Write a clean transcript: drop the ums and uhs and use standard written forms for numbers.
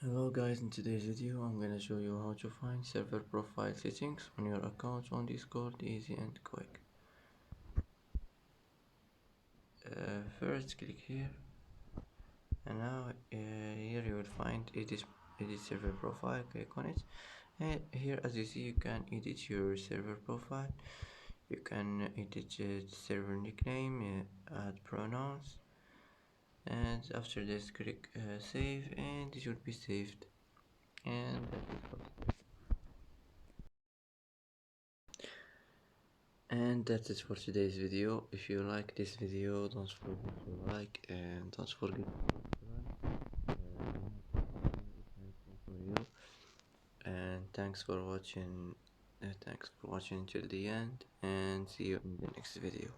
Hello guys, in today's video I'm gonna show you how to find server profile settings on your account on Discord, easy and quick. First click here, and now here you will find edit server profile. Click on it, and here as you see you can edit your server profile. You can edit server nickname, add pronouns, and after this click save, and it will be saved. And that's it for today's video. If you like this video, don't forget to like and don't forget to subscribe. It's helpful for you. And thanks for watching. Thanks for watching till the end, and see you in the next video.